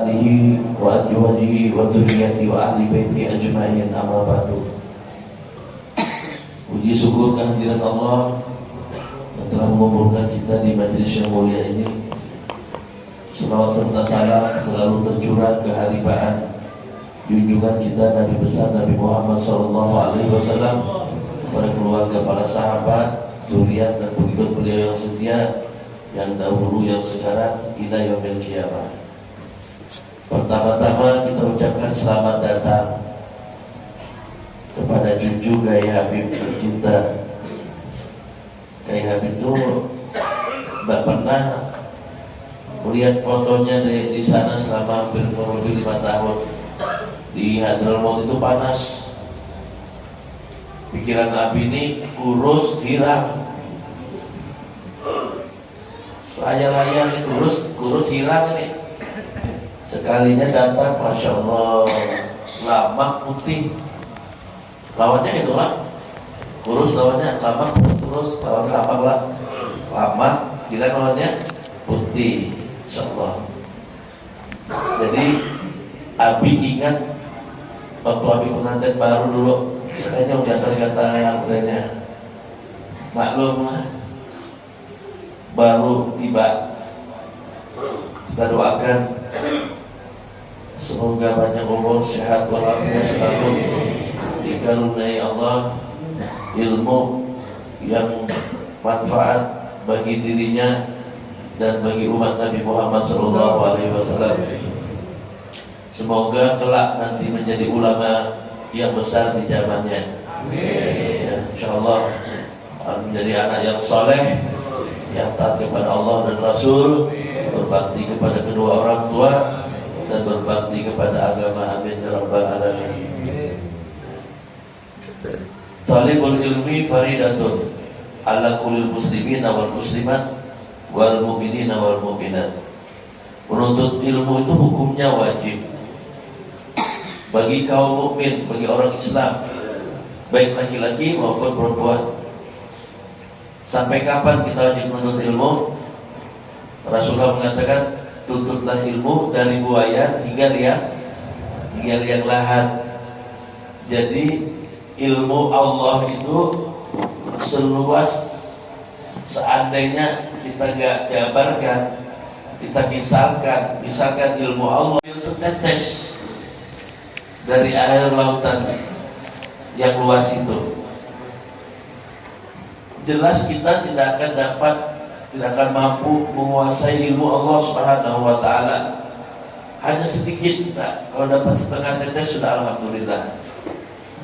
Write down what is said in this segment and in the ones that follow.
alihi wa azwajihi wa dzurriyyati wa ahli baiti ajma'in, amma ba'du. Puji syukur kehadiran Allah yang telah mengumpulkan kita di majelis yang mulia ini. Selawat serta salam selalu tercurah ke haribaan junjungan kita Nabi besar Nabi Muhammad SAW, para keluarga, para sahabat, zuriat dan pengikut beliau yang setia, yang dahulu, yang sekarang, ila yaumil qiyamah. Pertama-tama kita ucapkan selamat datang kepada junjung Kiai Habib tercinta. Kiai Habib itu tidak pernah melihat fotonya di sana selama hampir kurang lebih 5 tahun. Di Hadramaut itu panas. Pikiran Abi ini kurus, hilang. Layar-layar ini kurus hilang ini. Sekalinya datang, Masya Allah, lama putih. Lawannya itu lah, kurus lawannya, lama kurus, lawannya apa lah? Lama, kira lawannya putih, Insya Allah. Jadi Abi ingat waktu Abi pengantin baru dulu, kayaknya gatal-gatal yang lainnya. Maklum lah, baru tiba. Kita doakan semoga banyak umur, sehat walafiat selalu, dikaruniai Allah ilmu yang manfaat bagi dirinya dan bagi umat Nabi Muhammad SAW. Semoga kelak nanti menjadi ulama yang besar di zamannya. Ya, insyaallah menjadi anak yang soleh, yang taat kepada Allah dan Rasul, berbakti kepada kedua orang tua, dan berbakti kepada agama. Amin ya rabbal alamin. Talibul ilmi faridatun ala kulli muslimin wal muslimat wal mu'minin wal mu'minat. Menuntut ilmu itu hukumnya wajib bagi kaum mukmin, bagi orang Islam, baik laki-laki maupun perempuan. Sampai kapan kita wajib menuntut ilmu? Rasulullah mengatakan, tuntutlah ilmu dari buaya hingga liang lahat. Jadi ilmu Allah itu seluas, seandainya kita gak jabarkan, kita misalkan ilmu Allah setetes dari air lautan yang luas itu, jelas kita tidak akan mampu menguasai ilmu Allah Subhanahu wa taala. Hanya sedikit, kalau dapat setengah tetes sudah alhamdulillah.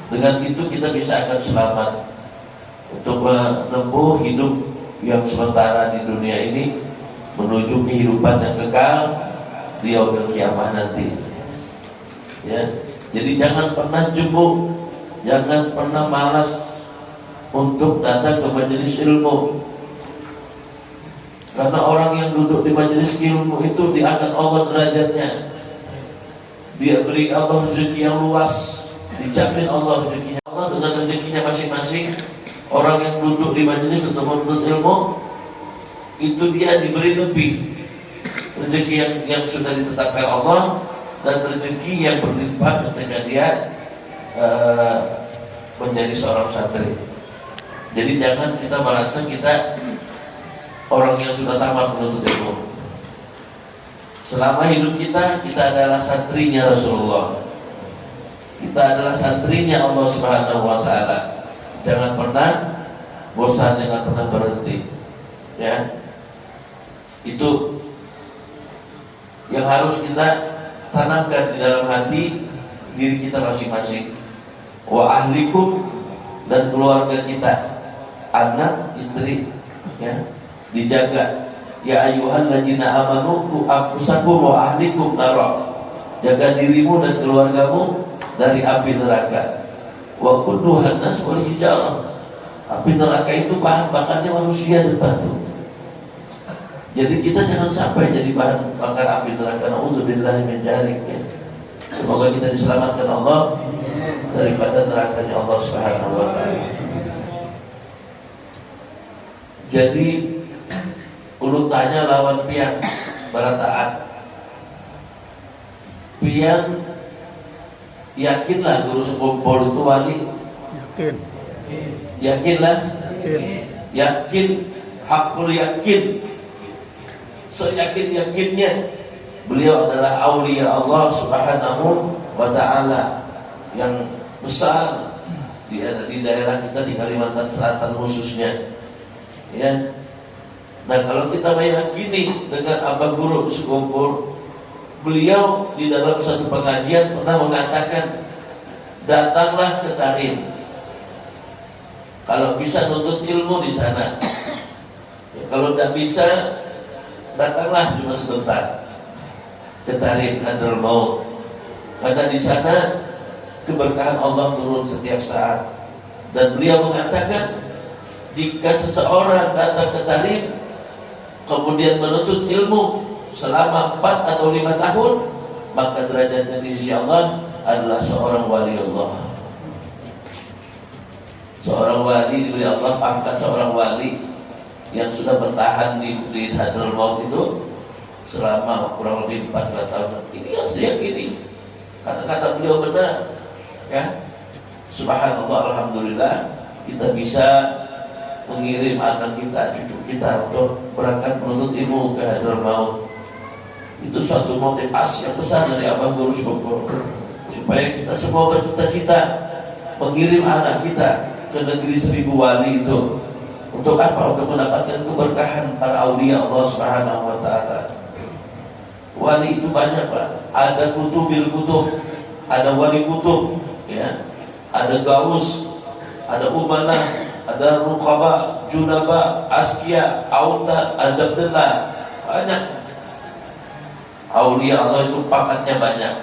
Dengan itu kita bisa akan selamat untuk menempuh hidup yang sementara di dunia ini menuju kehidupan yang kekal di yaumil qiyamah nanti. Ya, jadi jangan pernah jemu, jangan pernah malas untuk datang ke majelis ilmu. Karena orang yang duduk di majelis ilmu itu diangkat Allah derajatnya. Dia beri Allah rezeki yang luas, dijamin Allah rezekinya. Allah dengan rezekinya masing-masing. Orang yang duduk di majelis untuk menuntut ilmu itu dia diberi lebih rezeki yang sudah ditetapkan Allah, dan rezeki yang berlimpah ketika dia menjadi seorang santri. Jadi jangan kita merasa kita orang yang sudah tamat menuntut ilmu. Selama hidup kita adalah santrinya Rasulullah. Kita adalah santrinya Allah Subhanahu wa taala. Jangan pernah bosan, jangan pernah berhenti. Ya. Itu yang harus kita tanamkan di dalam hati diri kita masing-masing. Wa ahlikum, dan keluarga kita, anak, istri, ya, dijaga. Ya ayyuhalladzina amanu qu anfusakum wa ahlikum nara. Jaga dirimu dan keluargamu dari api neraka. Wa quduhan nas wal hijarah. Api neraka itu bahan bakarnya manusia dan batu. Jadi kita jangan sampai jadi bahan bakar api neraka. Nauzubillahi min dzalik. Semoga kita diselamatkan Allah daripada nerakanya Allah Subhanahu wa taala. Jadi ulut tanya lawan pian barataan. pian yakinlah guru sekumpul itu wali. Yakinlah. Yakin, hakul yakin, seyakin-yakinnya beliau adalah aulia Allah Subhanahu wa ta'ala yang besar di daerah kita di Kalimantan Selatan khususnya, ya. Nah, kalau kita meyakini dengan Abah Guru sekumpul, beliau di dalam satu pengajian pernah mengatakan, datanglah ke Tarim. Kalau bisa nuntut ilmu di sana. Ya, kalau tidak bisa, datanglah cuma sebentar ke Tarim Hadraul Maut. Karena di sana keberkahan Allah turun setiap saat. Dan beliau mengatakan, jika seseorang datang ke Tarim kemudian menuntut ilmu selama 4 atau 5 tahun, maka derajatnya di sisi Allah adalah seorang wali Allah. Seorang wali diberi Allah pangkat seorang wali yang sudah bertahan di Hadraul Maut itu selama kurang lebih 4 tahun. Ini harus diyakini. Kata-kata beliau benar, ya. Subhanallah, alhamdulillah kita bisa mengirim anak kita, cucu kita untuk berangkat menuntut ilmu ke Hadraul Maut. Itu suatu motivasi yang besar dari Abang Guru Sekumpul, supaya kita semua bercita-cita mengirim anak kita ke negeri 1000 wali itu. Untuk apa? Untuk mendapatkan keberkahan para aulia Allah Subhanahu wa ta'ala. Wali itu banyak, Pak. Ada kutubil kutub, ada wali kutub, ya. Ada gaus, ada umanah, ada rukaba, junaba, askia, autat, azabdillah. Banyak. Aulia Allah itu pangkatnya banyak.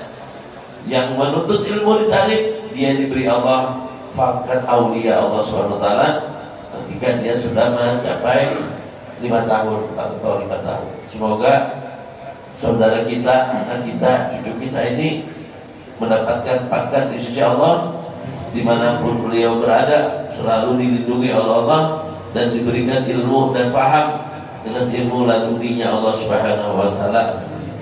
Yang menuntut ilmu di Tarim, dia diberi Allah pangkat aulia Allah SWT ketika dia sudah mencapai 5 tahun atau 5 tahun. Semoga saudara kita, anak kita, cucu kita ini mendapatkan pangkat di sisi Allah dimanapun beliau berada, selalu dilindungi oleh Allah dan diberikan ilmu dan paham dengan ilmu laduninya Allah Subhanahu wa ta'ala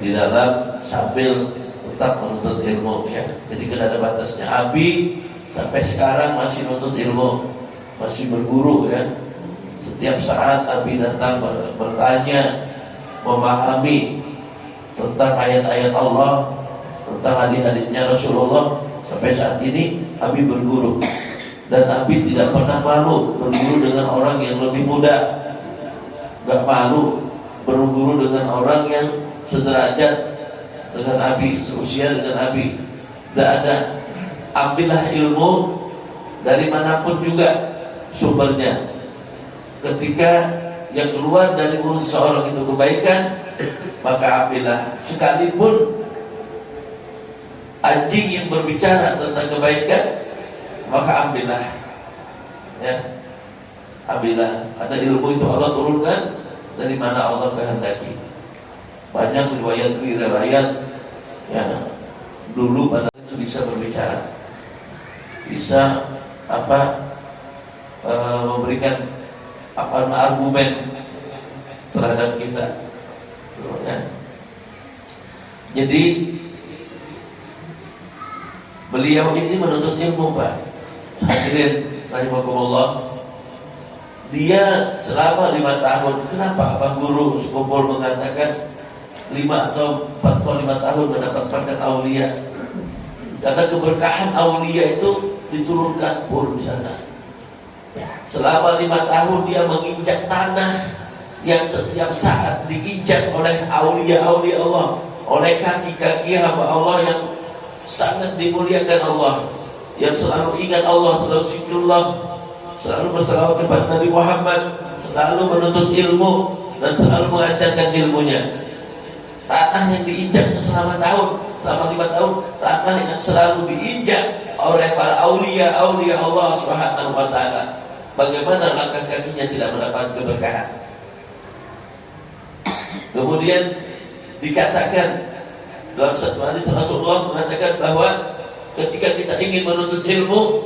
di dalam sambil tetap menuntut ilmu, ya. Jadi tidak ada batasnya. Abi sampai sekarang masih menuntut ilmu, masih berguru, ya. Setiap saat Abi datang bertanya, memahami tentang ayat-ayat Allah, tentang hadis-hadisnya Rasulullah. Sampai saat ini Abi berguru, dan Abi tidak pernah malu berguru dengan orang yang lebih muda. Gak malu berguru dengan orang yang sederajat dengan Abi, seusia dengan Abi. Tidak ada. Ambillah ilmu dari manapun juga sumbernya. Ketika yang keluar dari mulut seseorang itu kebaikan, maka ambillah. Sekalipun anjing yang berbicara tentang kebaikan, maka ambillah, ya. Ambillah. Karena ilmu itu Allah turunkan dari mana Allah kehendaki. Banyak riwayat, ya, dulu pada itu bisa berbicara, bisa memberikan argumen terhadap kita, ya. Jadi beliau ini menuntut ilmu, Pak. Hadirin rahimakumullah. Dia selama 5 tahun. Kenapa Abang Guru Sekumpul mengatakan 5 atau 4 atau 5 tahun mendapat pangkat aulia? Karena keberkahan aulia itu diturunkan pun di sana. Selama 5 tahun dia menginjak tanah yang setiap saat diinjak oleh aulia-aulia Allah, oleh kaki-kaki hamba Allah yang sangat dimuliakan Allah, yang selalu ingat Allah, selalu zikrullah, selalu berselawat kepada Nabi Muhammad, selalu menuntut ilmu dan selalu mengajarkan ilmunya. Tanah yang diinjak selama 5 tahun, tanah yang selalu diinjak oleh para aulia Allah Subhanahu wa ta'ala. Bagaimana langkah kakinya tidak mendapat keberkahan? Kemudian dikatakan dalam satu hadis Rasulullah mengatakan bahwa ketika kita ingin menuntut ilmu,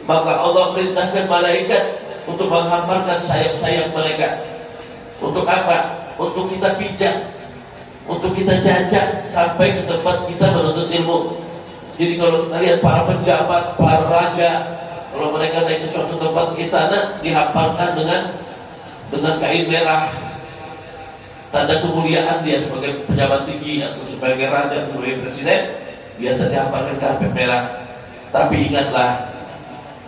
maka Allah perintahkan malaikat untuk menghamparkan sayap-sayap mereka. Untuk apa? Untuk kita pijak. untuk kita jajak sampai ke tempat kita menuntut ilmu. Jadi kalau kita lihat para pejabat, para raja, kalau mereka naik ke suatu tempat istana, dihamparkan dengan kain merah, tanda kemuliaan dia sebagai pejabat tinggi atau sebagai raja, sebagai presiden, biasa dihamparkan karpet merah. Tapi ingatlah,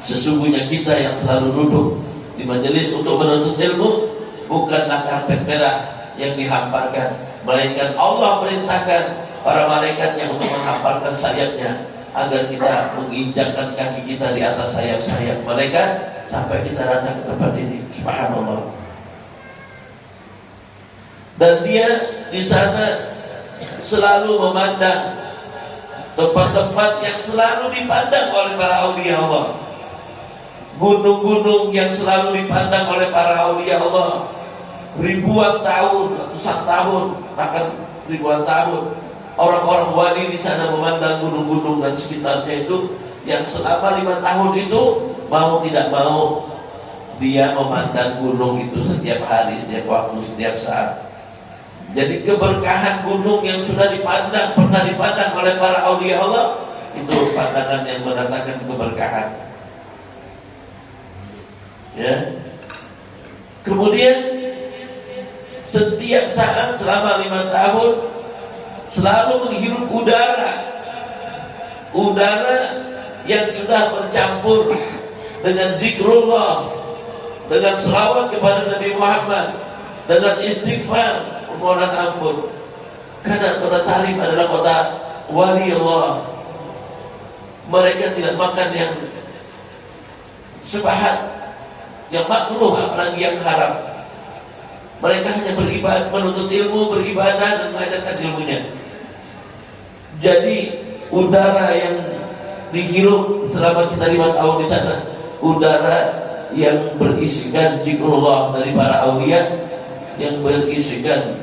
sesungguhnya kita yang selalu duduk di majelis untuk menuntut ilmu, bukanlah karpet merah yang dihamparkan, melainkan Allah perintahkan para malaikatnya untuk menghamparkan sayapnya agar kita menginjakkan kaki kita di atas sayap-sayap malaikat sampai kita datang ke tempat ini. Subhanallah. Dan dia di sana selalu memandang tempat-tempat yang selalu dipandang oleh para aulia Allah, gunung-gunung yang selalu dipandang oleh para aulia Allah, ribuan tahun, ratusan tahun, bahkan ribuan tahun. Orang-orang wali di sana memandang gunung-gunung dan sekitarnya itu, yang selama 5 tahun itu mau tidak mau dia memandang gunung itu setiap hari, setiap waktu, setiap saat. Jadi keberkahan gunung yang sudah dipandang, pernah dipandang oleh para aulia Allah, itu pandangan yang mendatangkan keberkahan. Ya. Kemudian setiap saat selama 5 tahun selalu menghirup udara yang sudah bercampur dengan zikrullah, dengan selawat kepada Nabi Muhammad, dengan istighfar, permohonan ampun. Karena kota Tarim adalah kota wali Allah. Mereka tidak makan yang syubhat, yang makruh, apalagi yang haram. Mereka hanya beribadah, menuntut ilmu, beribadah dan mengajarkan ilmunya. Jadi udara yang dihirup selama kita 5 tahun di sana, udara yang berisikan zikrullah dari para aulia, yang berisikan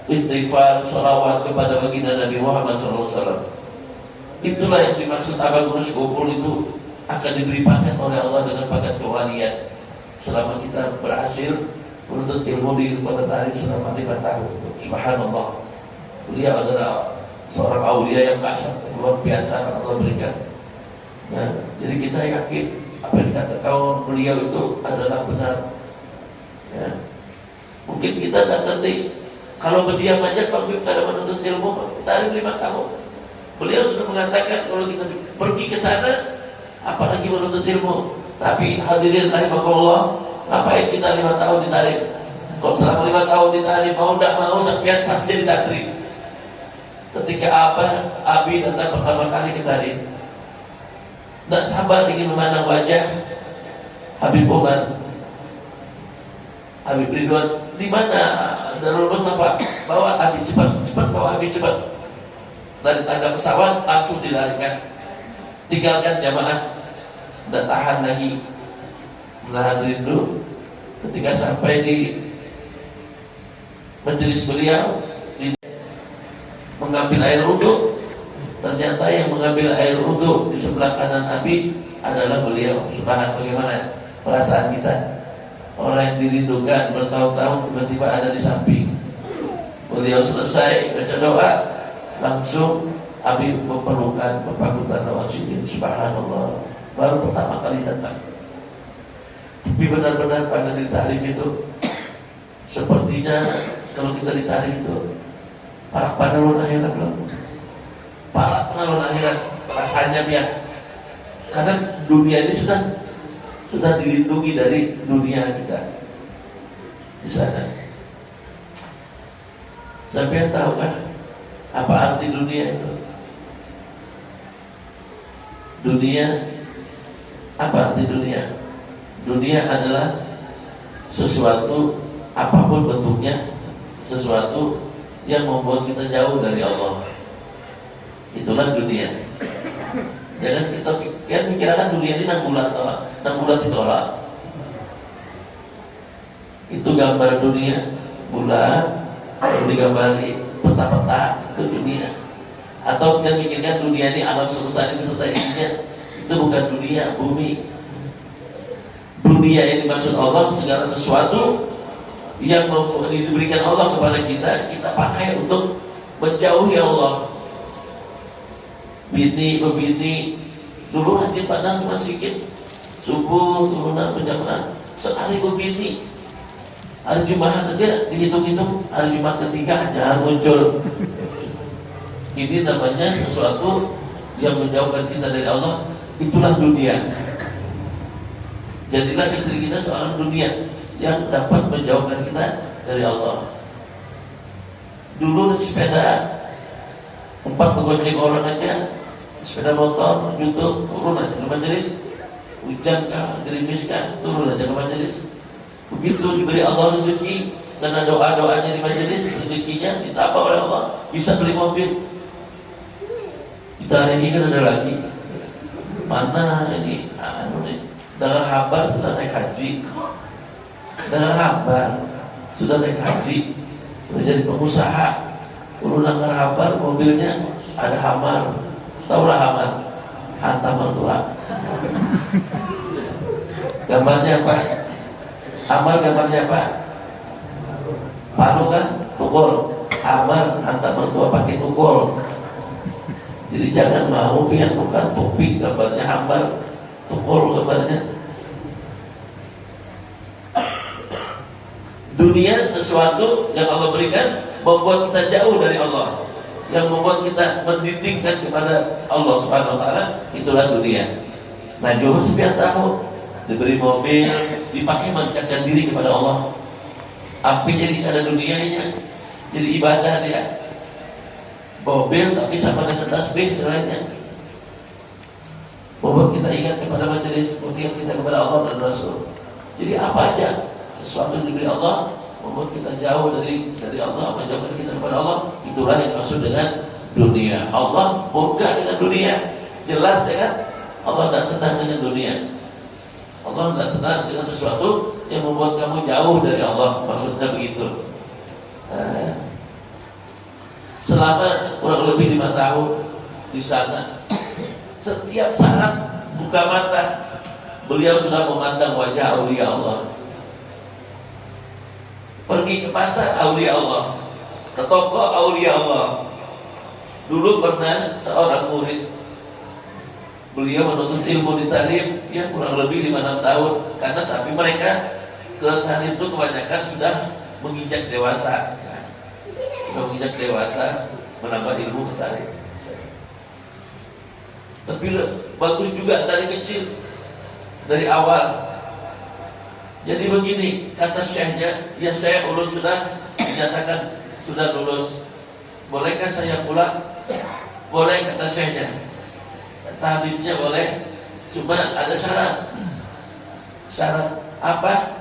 istighfar, salawat kepada baginda Nabi Muhammad SAW. Itulah yang dimaksud Abagunus Kumpul itu akan diberi pangkat oleh Allah dengan pangkat kewalian selama kita berhasil menuntut ilmu di kota Tarim selama 5 tahun. Subhanallah. Beliau adalah seorang aulia yang kasar, luar biasa Allah berikan. Nah, jadi kita yakin apa yang dikatakan beliau itu adalah benar. Ya. Mungkin kita tidak ngerti, kalau berdiam aja Pak kada menuntut ilmu, Tarim 5 tahun. Beliau sudah mengatakan kalau kita pergi ke sana, apalagi menuntut ilmu. Tapi hadirin rahimakumullah, ngapain kita 5 tahun di Tarim? Kalau selama 5 tahun di Tarim, mau tidak mau sampai pasti jadi santri. Ketika Abi datang pertama kali ke Tarim, tidak sabar ingin memandang wajah Habib Umar, Habib Ridwan. Di mana Darul Mustafa? Bawa Abi cepat, bawa Abi cepat. Dari tangga pesawat langsung dilarikan, tinggalkan jamaah. Tidak tahan lagi, menahan rindu. Ketika sampai di majelis beliau, mengambil air wudhu, ternyata yang mengambil air wudhu di sebelah kanan Abi adalah beliau. Subhanallah, bagaimana perasaan kita? Orang yang dirindukan bertahun-tahun tiba-tiba ada di samping. Beliau selesai baca doa, langsung Abi memerlukan Pakutan Nawasidin. Subhanallah, baru pertama kali datang. Tapi benar-benar pada ditarik itu, sepertinya kalau kita ditarik itu para penalun akhirat loh. Para penalun akhirat rasanya biar, karena dunia ini sudah dilindungi dari dunia kita di sana. Sampai tahu kan apa arti dunia itu? Dunia, apa arti dunia? Dunia adalah sesuatu, apapun bentuknya, sesuatu yang membuat kita jauh dari Allah. Itulah dunia. Jangan kita pikirkan dunia ini nang bulat ditolak. Itu gambar dunia, bulat, lalu digambari peta-peta, itu dunia. Atau kita pikirkan dunia ini alam semesta ini beserta isinya, itu bukan dunia, bumi. Dunia yang dimaksud Allah segala sesuatu yang diberikan Allah kepada kita, kita pakai untuk menjauhi Allah. Bini, dulu rajin padang masikin subuh turunan berjamaah sekali bini. Hari Jumat aja dihitung-hitung, hari Jumat ketiga jangan muncul. Ini namanya sesuatu yang menjauhkan kita dari Allah. Itulah dunia. Jadilah istri kita seorang dunia yang dapat menjauhkan kita dari Allah. Dulu naik sepeda 4 menggonceng orang aja, sepeda motor, YouTube, turun aja ke majelis. Hujan kah, gerimis kah, turun aja ke majelis. Begitu diberi Allah rezeki karena doa-doanya di majelis, rezekinya ditambah oleh Allah, bisa beli mobil. Kita hari ini kan ada lagi. Mana ini? Dengan kabar sudah naik haji. Dengan kabar sudah naik haji, sudah jadi pengusaha. Urunan kabar mobilnya ada Hammer. Taulah Hammer, hantam mertua. Gambarnya apa? Hammer gambarnya apa? Palu kan? Tukul. Hammer hantam mertua pakai tukul. Jadi jangan mau yang bukan topi gambarnya Hammer, tukul gambarnya. Dunia sesuatu yang Allah berikan membuat kita jauh dari Allah, yang membuat kita mendindingkan kepada Allah Subhanahu wa taala, itulah dunia. Nah, coba sekian tahun diberi mobil, dipakai mendekatkan diri kepada Allah. Apa jadi ada dunianya? Jadi ibadah dia. Mobil tapi sama dengan tasbih dan lainnya. Membuat kita ingat kepada majelis, ingat kita kepada Allah dan Rasul. Jadi apa aja sesuatu yang diberi Allah membuat kita jauh dari Allah, menjauhkan kita kepada Allah, itulah yang maksud dengan dunia. Allah murka dengan dunia, jelas ya kan? Allah tidak senang dengan dunia. Allah tidak senang dengan sesuatu yang membuat kamu jauh dari Allah, maksudnya begitu. Selama kurang lebih 5 tahun di sana, setiap saat buka mata beliau sudah memandang wajah aulia Allah. Pergi ke pasar aulia Allah, ke toko aulia Allah. Dulu pernah seorang murid, beliau menuntut ilmu di Tarim, ya kurang lebih 5-6 tahun. Karena tapi mereka ke Tarim itu kebanyakan sudah menginjak dewasa. Menginjak dewasa, menambah ilmu ke Tarim. Tapi bagus juga dari kecil, dari awal. Jadi begini, kata syekhnya, ya saya ulun sudah dinyatakan sudah lulus. Bolehkah saya pulang? Boleh, kata syekhnya. Kata habibnya boleh, cuma ada syarat. Syarat apa?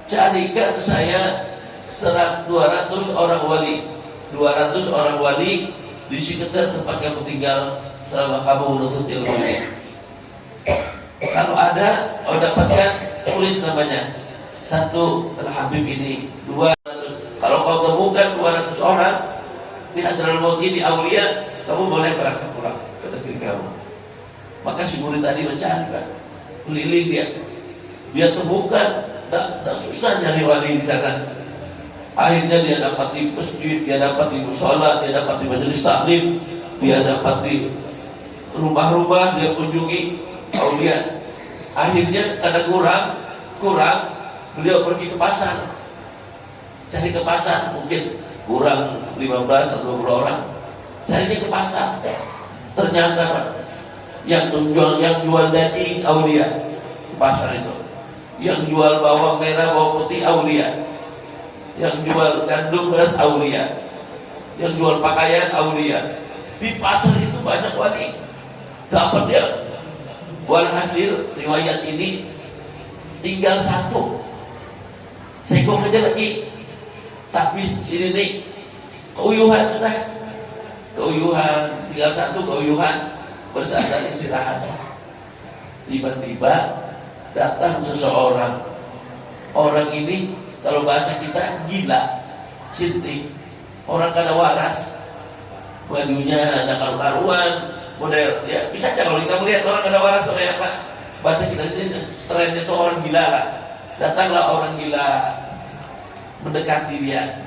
Carikan saya 200 orang wali, 200 orang wali di sekitar tempat kamu tinggal selama kamu menuntut ilmu ini. Kalau ada, dapatkan, tulis namanya. 1 adalah Habib ini, 200. Kalau kau temukan 200 orang di Hadratul Maut ini aulia, kamu boleh berangkat pulang ke negeri kamu. Maka si murid tadi mencari, kan, keliling dia temukan, tak susah nyari wali di sana. Akhirnya dia dapat di masjid, dia dapat di mushola, dia dapat di majelis taklim, dia dapat di rumah-rumah, dia kunjungi aulia. Akhirnya karena kurang, beliau pergi ke pasar, cari ke pasar, mungkin kurang 15 atau 20 orang, carinya ke pasar. Ternyata yang jual daging aulia di pasar itu, yang jual bawang merah, bawang putih aulia, yang jual gandum beras aulia, yang jual pakaian aulia. Di pasar itu banyak wali. Dapat dia. Walhasil riwayat ini tinggal 1. Sekong aja lagi. Tapi sini nih keuyuhan sudah. Keuyuhan, tinggal 1 keuyuhan, bersandar istirahat. Tiba-tiba datang seseorang. Orang ini kalau bahasa kita gila, sinting. Orang kada waras, bajunya ada karu-karuan, model ya bisa aja kalau kita melihat orang kada waras itu kayak apa. Bahasa kita sini trennya itu orang gila lah. Datanglah orang gila, mendekati dia.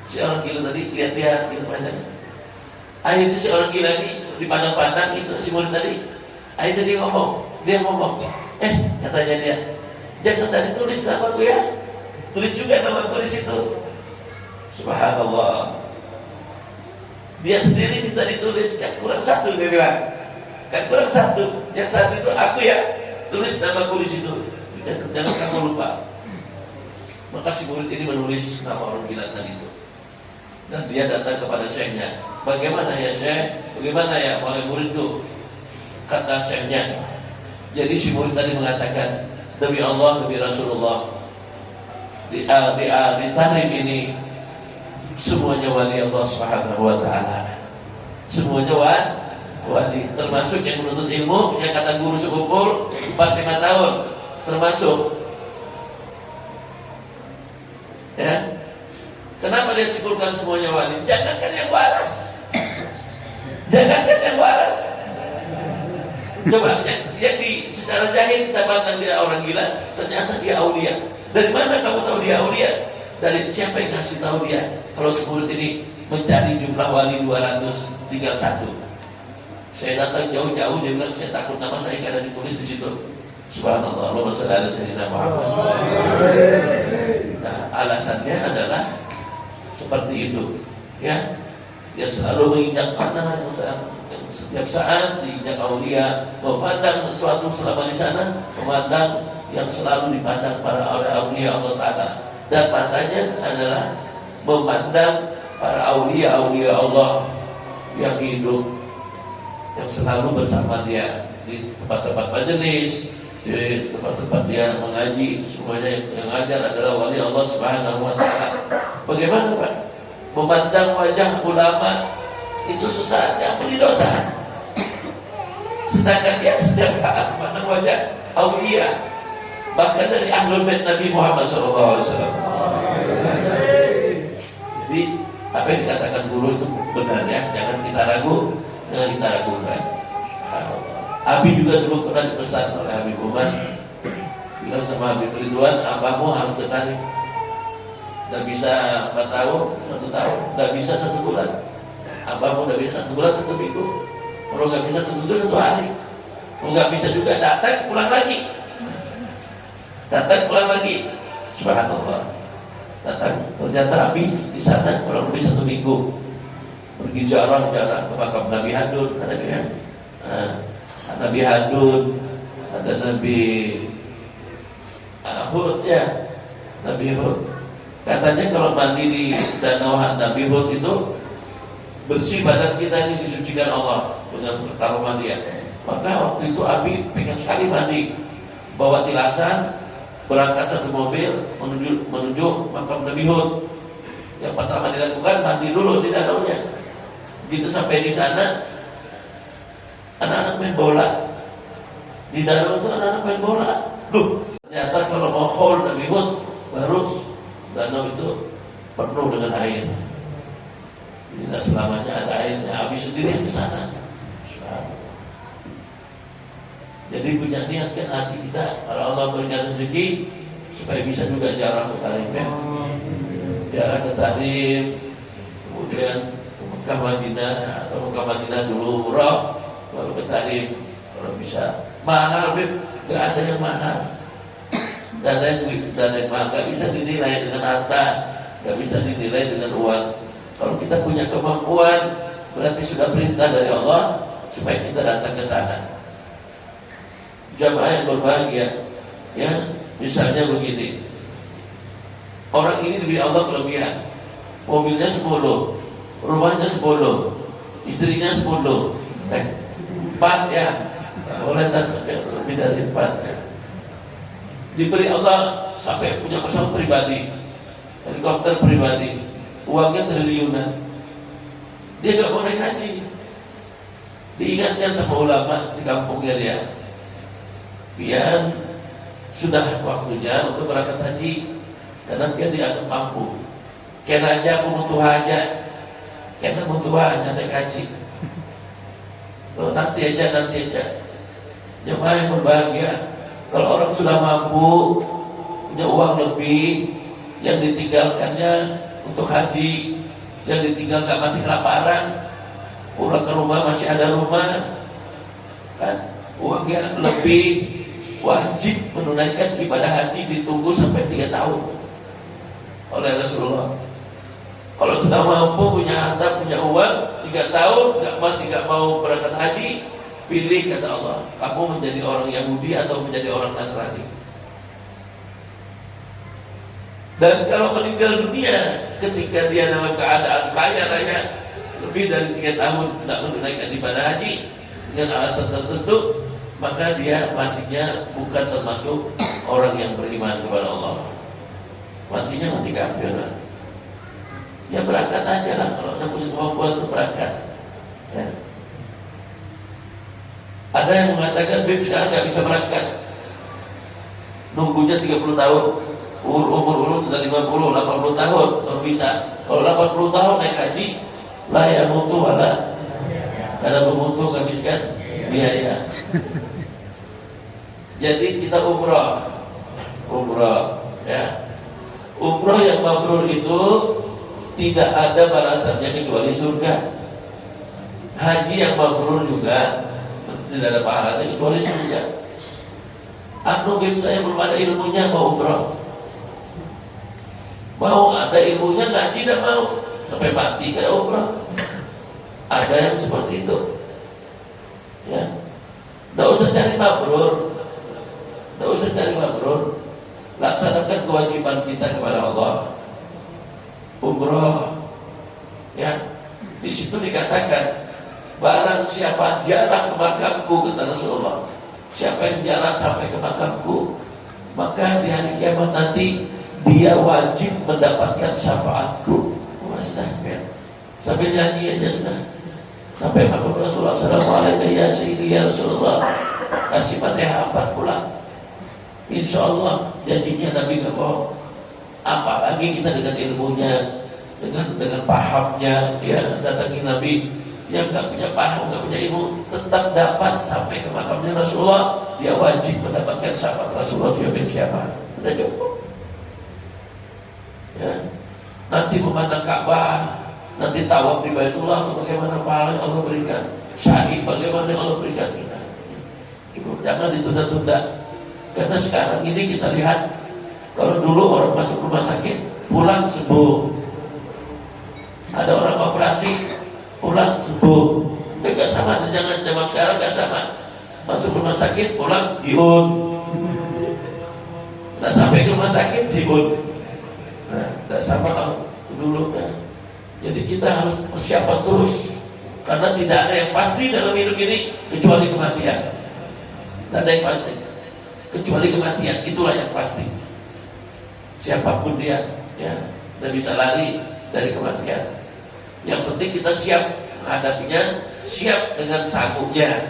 Si orang gila tadi lihat-lihat gitu macamnya. Akhirnya si orang gila ini dipandang-pandang itu si murid tadi. Akhirnya dia ngomong, katanya dia, jangan tadi tulis nama gue ya, tulis juga nama tulis itu. Subhanallah. Dia sendiri minta ditulis, kan kurang satu dia bilang, kan kurang satu. Yang satu itu aku ya, tulis nama tulis itu. Jangan kamu lupa. Maka si murid ini menulis nama orang gila tadi itu. Dan dia datang kepada syekhnya. Bagaimana ya syekh? Bagaimana ya wahai muridku? Kata syekhnya. Jadi si murid tadi mengatakan, demi Allah, demi Rasulullah, di Tarim ini semuanya wali Allah Subhanahu wa taala. Semuanya wali, termasuk yang menuntut ilmu, yang kata guru sekumpul 4-5 tahun, termasuk. Ya. Kenapa dia simpulkan semuanya wali? Jangankan yang waras. Jangankan yang waras. Coba yang secara jahil kita pandang dia orang gila, ternyata dia aulia. Dari mana kamu tahu dia aulia? Dari siapa yang kasih tahu dia? Kalau murid ini mencari jumlah wali 200, tinggal 1. Saya datang jauh-jauh, dia bilang saya takut nama saya karena ditulis di situ. Subhanallah, Allahumma shalli ala sayyidina Muhammad. Nah, alasannya adalah seperti itu, ya. Dia selalu menginjak tanah yang setiap saat diinjak aulia, memandang sesuatu selama di sana, memandang yang selalu dipandang para aulia Allah Taala. Dan matanya adalah memandang para aulia Allah yang hidup, yang selalu bersama dia di tempat-tempat majelis, di tempat-tempat dia mengaji. Semuanya yang ngajar adalah wali Allah Subhanahu wa taala. Bagaimana Pak? Memandang wajah ulama itu susah, ampuni dosa. Sedangkan dia setiap saat memandang wajah aulia, bahkan dari ahlul bait Nabi Muhammad SAW. Jadi apa yang dikatakan guru itu benar ya, jangan kita ragukan. Abi juga dulu pernah dipesan oleh Habib Umar, bilang sama Habib Ridwan, apamu harus ditarik. Tidak bisa 4 tahun, 1 tahun, tidak bisa 1 bulan. Apamu tidak bisa 1 bulan, 1 minggu. Kalau nggak bisa 1 minggu, 1 hari. Kalau nggak bisa juga datang pulang lagi. Subhanallah. Datang, ternyata habis di sana kurang lebih 1 minggu. Pergi jarah ke makam Nabi Hadud, ada kan? Nabi Hadud, ada Nabi Hud ya, Nabi Hud. Katanya kalau mandi di danau Nabi Hud itu bersih badan kita, ini disucikan Allah dengan pertarungan dia. Maka waktu itu Abi pengen sekali mandi, bawa tilasan, berangkat 1 mobil menuju makam Nabi Hud. Yang pertama dilakukan mandi dulu di danaunya. Begitu sampai di sana, anak-anak main bola. Di danau itu anak-anak main bola. Ternyata kalau mau haul Nabi Hud, baru danau itu penuh dengan air. Jadi tidak selamanya ada airnya. Habis sendiri yang ke sana. Jadi punya niat kan hati kita, kalau Allah berikan rezeki supaya bisa juga jarah ke Tarim ya. Jarah ke Tarim, kemudian ke Mekah Madinah, atau Mekah Madinah dulu umrah, baru ke Tarim. Kalau bisa mahal, nggak ada yang mahal. Dana yang mahal nggak bisa dinilai dengan harta, nggak bisa dinilai dengan uang. Kalau kita punya kemampuan, berarti sudah perintah dari Allah supaya kita datang ke sana. Jamaah yang berbahagia, ya, misalnya begini, orang ini diberi Allah kelebihan, mobilnya 10, rumahnya 10, istrinya 10, 4 ya, boleh lebih dari 4 ya. Diberi Allah sampai punya pesawat pribadi, helikopter pribadi, uangnya triliunan. Dia gak mau naik haji. Diingatkan sama ulama di kampungnya dia, Pian, sudah waktunya untuk berangkat haji, karena dia dianggap mampu. Kena aja aku butuh hajat, kena butuh hajat naik haji. Nanti aja. Jemaah yang berbahagia, kalau orang sudah mampu, punya uang lebih, yang ditinggalkannya untuk haji, yang ditinggal gak mati kelaparan, pulang ke rumah masih ada rumah, kan uangnya lebih, wajib menunaikan ibadah haji ditunggu sampai 3 tahun oleh Rasulullah. Kalau sudah mampu, punya harta, punya uang, 3 tahun masih gak mau berangkat haji, pilih kata Allah, kamu menjadi orang Yahudi atau menjadi orang Nasrani. Dan kalau meninggal dunia ketika dia dalam keadaan kaya raya, lebih dari 3 tahun tidak menunaikan ibadah haji dengan alasan tertentu, maka dia matinya bukan termasuk orang yang beriman kepada Allah. Matinya mati kafir. Ya berangkat aja lah, kalau ada punya kemampuan untuk berangkat. Ya. Ada yang mengatakan Bib sekarang nggak bisa berangkat, nunggunya 30 tahun. Umur sudah 50, 80 tahun baru bisa. Kalau 80 tahun naik haji, lah ya mutu wala, karena bermutu habiskan biaya. Jadi kita umroh, ya. Umroh yang mabrur itu tidak ada balasannya kecuali surga. Haji yang mabrur juga tidak ada pahalanya kecuali surga. Saya belum ada ilmunya, mau umroh, mau ada ilmunya ngaji tidak mau, sampai mati kayak umroh. Ada yang seperti itu, ya. Tidak usah cari mabrur, laksanakan kewajiban kita kepada Allah. Umroh, ya. Di situ dikatakan, barang siapa ziarah ke makamku, kata Rasulullah, siapa yang ziarah sampai ke makamku, maka di hari kiamat nanti dia wajib mendapatkan syafaatku. Sudah, ya. Sambil nyanyi aja sudah. Sampai makam Rasulullah Assalamualaikum ya Sayyidi ya Rasulullah, kasih Fatihah 4 pulang. Insya Allah janjinya Nabi gak bohong. Apalagi kita dengan ilmunya, dengan pahamnya, ya, datangi Nabi yang gak punya paham, gak punya ilmu, tetap dapat sampai ke makamnya Rasulullah. Dia wajib mendapatkan syafaat Rasulullah di yaumil kiamat. Sudah cukup, ya. Nanti memandang Ka'bah, nanti tawaf di Baitullah, bagaimana pahala yang Allah berikan, syahid bagaimana yang Allah berikan kita. Jangan ditunda-tunda. Karena sekarang ini kita lihat, kalau dulu orang masuk rumah sakit pulang sembuh, ada orang operasi pulang sembuh, gak sama. Jangan zaman sekarang gak sama. Masuk rumah sakit pulang jiun, nah sampai ke rumah sakit jiun. Nah, gak sama kalau dulu kan. Jadi kita harus persiapan terus, karena tidak ada yang pasti dalam hidup ini kecuali kematian. Tidak ada yang pasti kecuali kematian, itulah yang pasti. Siapapun dia, ya, tidak bisa lari dari kematian. Yang penting kita siap menghadapinya, siap dengan sanggupnya,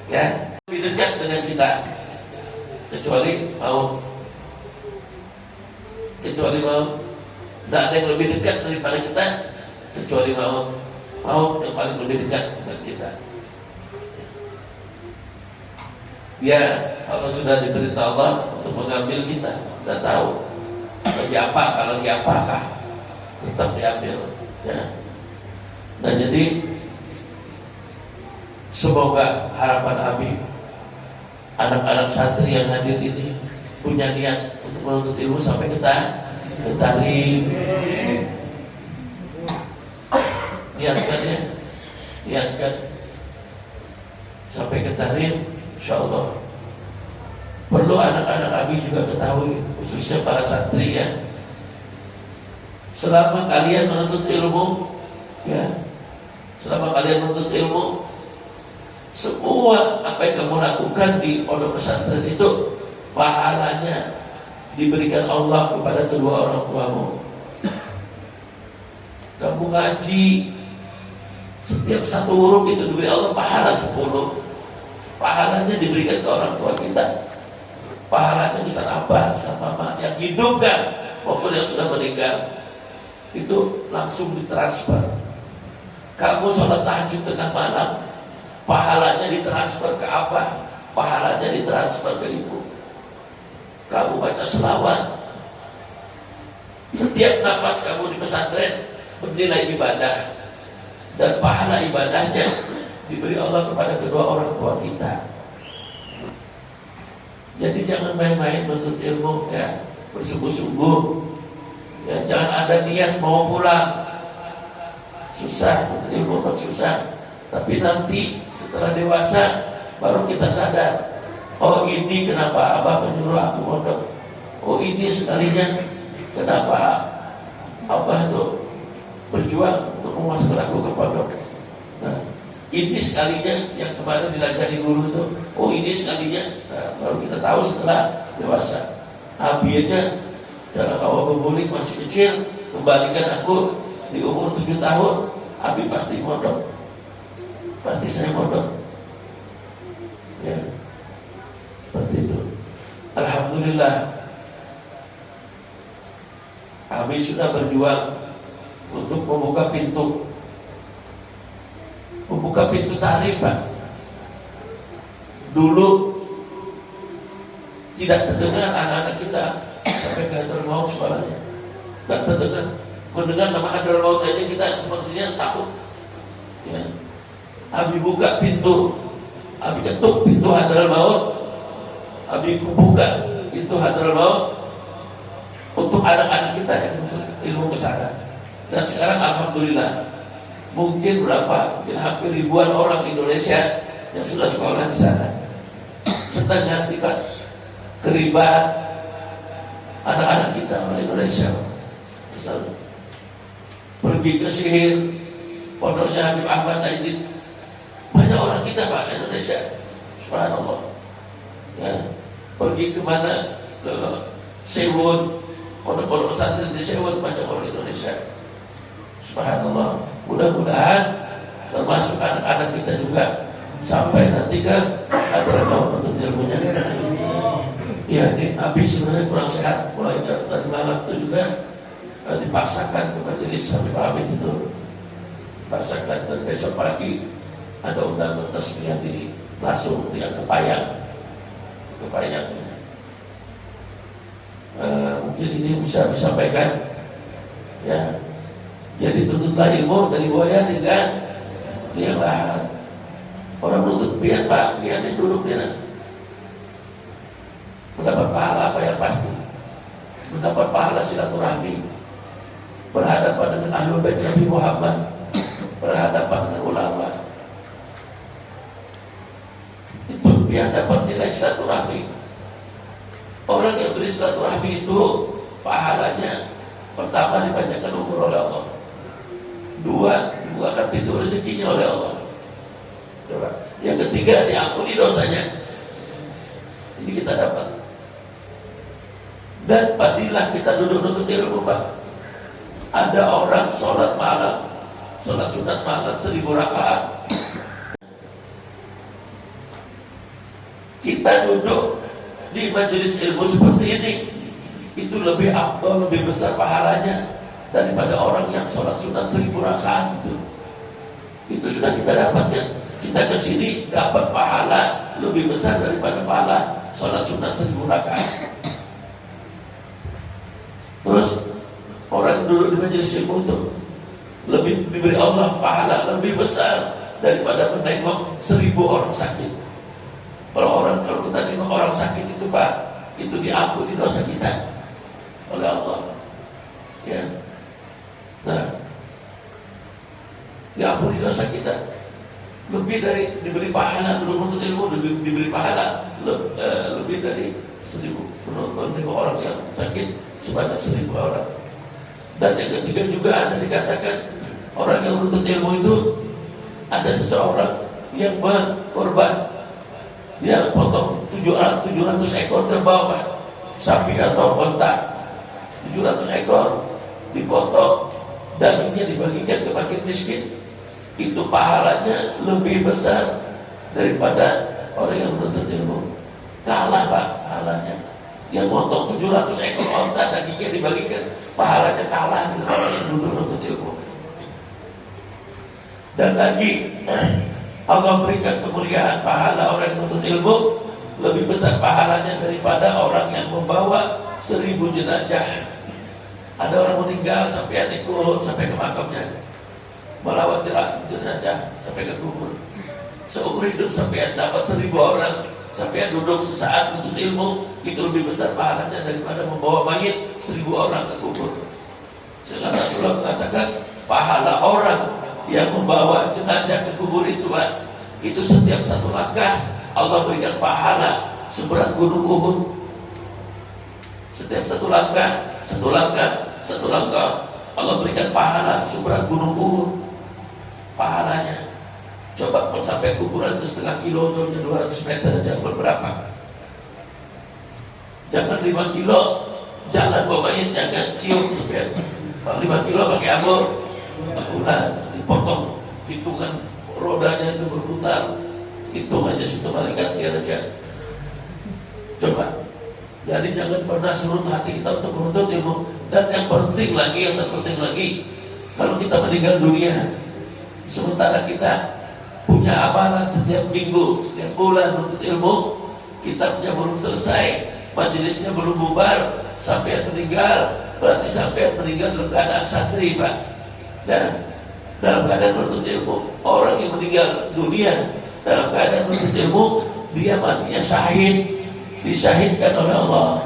ya, lebih dekat dengan kita, kecuali mau, tidak ada yang lebih dekat daripada kita kecuali mau yang paling lebih dekat dengan kita. Ya, kalau sudah diberitahu Allah untuk mengambil kita, sudah tahu lagi apa, kalau lagi apakah, tetap diambil, ya. Nah jadi semoga harapan Habib, anak-anak santri yang hadir ini punya niat untuk menuntut ilmu sampai ke talim. Niatkan, ya, niatkan sampai ke talim. InsyaAllah. Perlu anak-anak Abi juga ketahui, khususnya para santri, ya, selama kalian menuntut ilmu, ya, selama kalian menuntut ilmu, semua apa yang kamu lakukan di pondok pesantren itu pahalanya diberikan Allah kepada kedua orang tuamu. Kamu ngaji, setiap satu huruf itu diberi Allah pahala 10. Pahalanya diberikan ke orang tua kita. Pahalanya bisa abah, bisa mama yang hidup kan, maupun yang sudah meninggal, itu langsung ditransfer. Kamu sholat tahajud tengah malam, pahalanya ditransfer ke abah, pahalanya ditransfer ke ibu. Kamu baca selawat, Setiap napas kamu di pesantren bernilai ibadah, dan pahala ibadahnya diberi Allah kepada kedua orang tua kita. Jadi jangan main-main menuntut ilmu, ya, bersungguh-sungguh, ya, jangan ada niat mau pulang. Susah, menuntut ilmu kan susah. Tapi nanti setelah dewasa baru kita sadar, oh ini kenapa Abah menyuruh aku mondok. Oh ini sekalinya kenapa Abah tuh berjuang untuk memasukkan aku ke pondok. Nah, ini sekalinya yang kemarin dilajari guru itu. Oh ini sekalinya, nah, baru kita tahu setelah dewasa. Abinya cara awal berbulik masih kecil, kembalikan aku di umur 7 tahun, Abi pasti mondok. Pasti saya mondok. Ya, seperti itu. Alhamdulillah, Abi sudah berjuang untuk membuka pintu tarif, Pak. Dulu tidak terdengar anak-anak kita sampai ke Hadratul Maut sekolahnya. Tidak terdengar. Mendengar nama Hadratul Maut saja kita sepertinya takut. Ya. Abi buka pintu, Abi ketuk pintu Hadratul Maut, Abi buka pintu Hadratul Maut untuk anak-anak kita yang untuk ilmu kesana. Dan sekarang alhamdulillah, mungkin hampir ribuan orang Indonesia yang sudah sekolah di sana. Sedang ganti, Pak, keribat anak-anak kita orang Indonesia. Misalnya pergi ke Sihir, pondoknya Habib Ahmad Aidin, banyak orang kita, Pak, Indonesia. Subhanallah. Ya, pergi kemana? Ke Sewon, pondok-pondok pesantren di Sewon, banyak orang Indonesia. Subhanallah. Mudah-mudahan termasuk anak-anak kita juga sampai nanti ke Hadratul untuk ilmunya. Ya, ini Abi sebenarnya kurang sehat, mulai tadi malam itu juga dipaksakan ke majelis Habib Hamid itu, dipaksakan, dan besok pagi ada undangan tasmiyah di langsung yang Kepayang. Mungkin ini bisa disampaikan, ya. Jadi tuntutlah ilmu dari buaya tidak yang lahat. Orang menuntut pian, Pak, pian yang duduk dia mendapat pahala apa yang pasti, mendapat pahala silaturahmi, berhadapan dengan Ahlul Bait Nabi Muhammad, berhadapan dengan ulama. Itu pian dapat nilai silaturahmi. Orang yang beri silaturahmi itu pahalanya pertama dipanjangkan umur oleh Allah. Dua, dibukakan pintu rezekinya oleh Allah. Yang ketiga, diampuni dosanya. Ini kita dapat. Dan padilah kita duduk-duduk di ilmu, Pak. Ada orang sholat malam, sholat sunat malam 1000 rakaat. Kita duduk di majelis ilmu seperti ini, itu lebih afdal, lebih besar pahalanya daripada orang yang sholat sunat 1000 rakaat itu. Itu sudah kita dapatkan. Kita kesini dapat pahala lebih besar daripada pahala sholat sunat 1000 rakaat. Terus orang duduk di majelis ilmu itu lebih diberi Allah pahala lebih besar daripada menengok 1000 orang sakit. Kalau kita nengok orang sakit itu, Pak, itu diampuni dosa kita oleh Allah. Ya. Nah, diampuni dosa kita. Lebih dari diberi pahala menuntut ilmu, diberi pahala lebih dari 1000 menengok orang yang sakit sebanyak 1000 orang. Dan yang ketiga juga ada dikatakan orang yang menuntut ilmu itu ada seseorang yang berkorban, dia potong 700 ekor kerbau, Pak, sapi atau onta, 700 ekor dipotong, dagingnya dibagikan ke fakir miskin. Itu pahalanya lebih besar daripada orang yang menuntut ilmu. Kalah, Pak, pahalanya. Yang potong 700 ekor onta, dagingnya dibagikan, pahalanya kalah dengan orang yang duduk menuntut ilmu. Dan lagi Allah berikan kemuliaan pahala orang yang menuntut ilmu lebih besar pahalanya daripada orang yang membawa 1000 jenazah. Ada orang meninggal sampai ikut sampai ke makamnya, melawat jenazah sampai ke kubur. Seumur hidup sampai dapat 1000 orang, sampai duduk sesaat untuk ilmu, itu lebih besar pahalanya daripada membawa mayit 1000 orang ke kubur. Sehingga Rasulullah mengatakan pahala orang yang membawa jenazah ke kubur itu, Pak, itu setiap satu langkah Allah berikan pahala seberat gunung Uhud. Setiap satu langkah Allah berikan pahala seberat gunung Uhud. Pahalanya. Coba kalau sampai kuburan itu setengah kilo, 200 meter aja berapa? Jangan 5 kilo jalan bawa mayit, jangan siung supaya. Kalau 5 kilo pakai abor, dipotong, hitungan rodanya itu berputar, hitung aja situ malaikat dia aja. Coba. Jadi jangan pernah surut hati kita untuk menuntut ilmu. Dan yang terpenting lagi, kalau kita meninggal dunia, sementara kita punya amalan setiap minggu, setiap bulan untuk ilmu, kitabnya belum selesai, majelisnya belum bubar, sampai meninggal, berarti sampai meninggal dalam keadaan santri, Pak. Dan dalam keadaan menuntut ilmu, orang yang meninggal dunia dalam keadaan menuntut ilmu, dia matinya syahid, disyahidkan oleh Allah.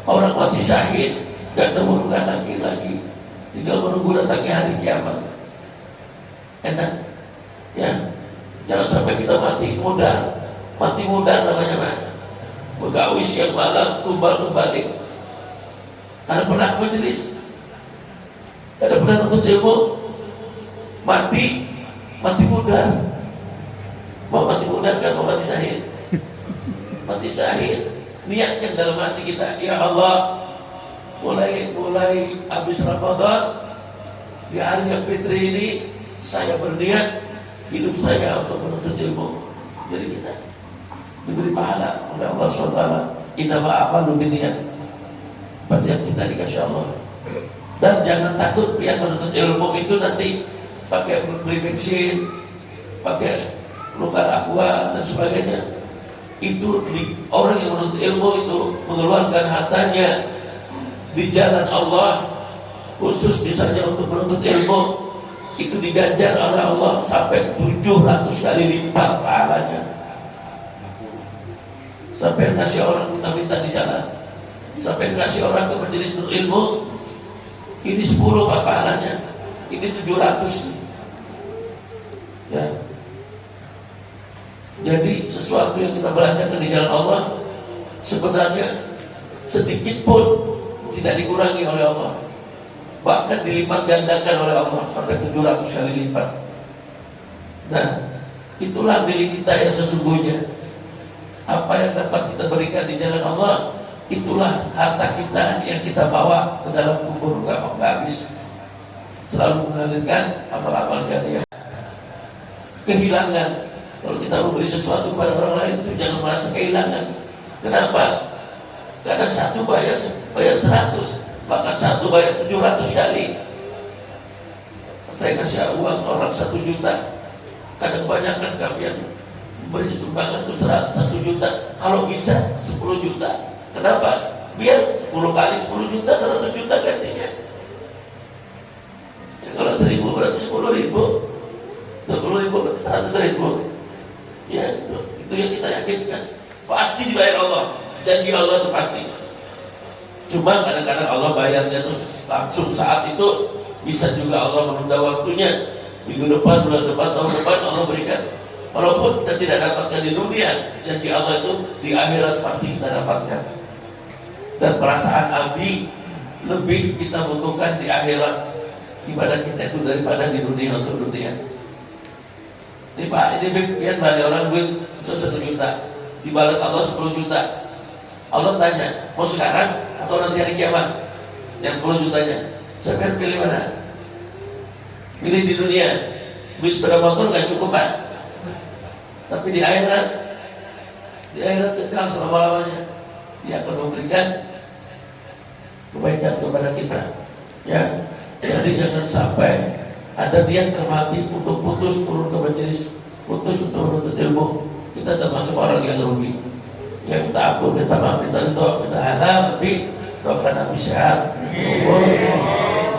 Orang mati syahid, gak memerlukan lagi, tinggal menunggu datangnya hari kiamat. Enak, ya. Jangan sampai kita mati muda namanya, Pak. Begawi siang malam, tumbal kembali. Karena pernah majelis, karena pernah nonton ilmu, mati muda. Mau mati muda kan mau mati syahid. Mati syahid, niatkan dalam hati kita, ya Allah, mulai habis Ramadan di hari yang fitri ini, saya berniat hidup saya untuk menuntut ilmu. Jadi kita diberi pahala oleh Allah SWT. Innama a'malu binniyat. Berniat kita dikasih Allah. Dan jangan takut yang menuntut ilmu itu nanti pakai beli bensin, pakai luka aqua dan sebagainya. Itu orang yang menuntut ilmu itu mengeluarkan hartanya di jalan Allah, khusus misalnya untuk menuntut ilmu, itu diganjar oleh Allah sampai 700 kali lipat pahalanya. Sampai ngasih orang minta-minta di jalan, sampai ngasih orang ke majelis ilmu, ini 10 Pak pahalanya, ini 700 nih. Ya. Jadi sesuatu yang kita belanjakan di jalan Allah sebenarnya sedikit pun tidak dikurangi oleh Allah, bahkan dilipat gandakan oleh Allah sampai 700 kali lipat. Nah, itulah milik kita yang sesungguhnya. Apa yang dapat kita berikan di jalan Allah, itulah harta kita yang kita bawa ke dalam kubur, gak habis. Selalu mengalirkan amal-amal jariah. Kehilangan, kalau kita memberi sesuatu kepada orang lain itu jangan merasa kehilangan. Kenapa? Karena satu bayar 100, bahkan satu bayar 700 kali. Saya kasih uang orang 1 juta, kadang banyak kan kami yang beri sumbangan itu 1 juta, kalau bisa 10 juta. Kenapa? Biar 10 kali 10 juta 100 juta gantinya. Ya, kalau 1000 berarti 10.000, 10.000 berarti 100.000. Ya, itu yang kita yakinkan. Pasti dibayar Allah. Janji Allah itu pasti. Cuma kadang-kadang Allah bayarnya terus langsung saat itu, bisa juga Allah menunda waktunya. Minggu depan, bulan depan, tahun depan Allah berikan. Walaupun kita tidak dapatkan di dunia, janji Allah itu di akhirat pasti kita dapatkan. Dan perasaan abdi lebih kita butuhkan di akhirat ibadah kita itu daripada di dunia untuk dunia. Ini Pak, ini biar balik orang duit 1 juta, dibalas Allah 10 juta. Allah tanya, mau sekarang atau nanti hari kiamat? Yang 10 jutanya, saya pilih mana? Pilih di dunia, beli sepeda motor gak cukup Pak. Tapi di akhirat kekal selama-lamanya. Dia akan memberikan kebaikan kepada kita. Ya, jadi jangan sampai ada niat mati untuk putus turun ke majelis, putus untuk menuntut ilmu. Kita termasuk orang yang rugi. Ya, minta ampun, minta maaf, minta ridho, minta halal, tapi doakan Nabi sehat.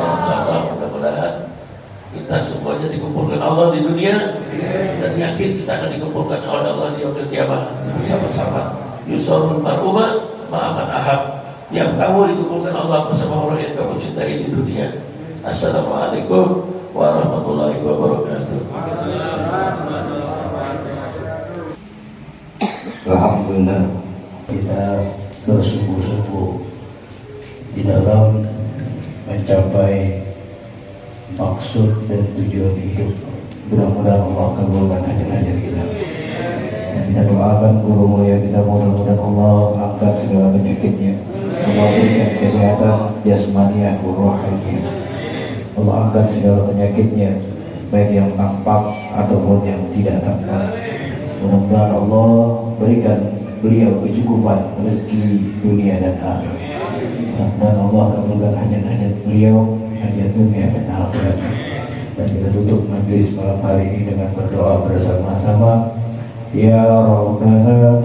Insyaallah mudah-mudahan kita semuanya dikumpulkan Allah di dunia dan yakin kita akan dikumpulkan oleh Allah di yaumil qiyamah bersama-sama. Yusarul mar'uma ma'aman ahab. Tiap kamu dikumpulkan Allah bersama orang yang kamu cintai di dunia. Assalamualaikum warahmatullahi wabarakatuh. Alhamdulillah, kita bersungguh-sungguh di dalam mencapai maksud dan tujuan hidup. Mudah-mudahan Allah kabulkan hajat-hajat kita. Dan kita doakan guru mulia kita, mudah-mudahan Allah angkat segala penyakitnya, Allah berikan kesehatan jasmaniah wa rohaniah. Allah angkat segala penyakitnya, baik yang tampak ataupun yang tidak tampak. Mudah-mudahan Allah berikan beliau kecukupan rezeki dunia dan akhirat. Mudah-mudahan Allah kabulkan hajat-hajat beliau, hajat dunia dan akhirat. Dan kita tutup majlis malam hari ini dengan berdoa bersama-sama. Ya Rabbana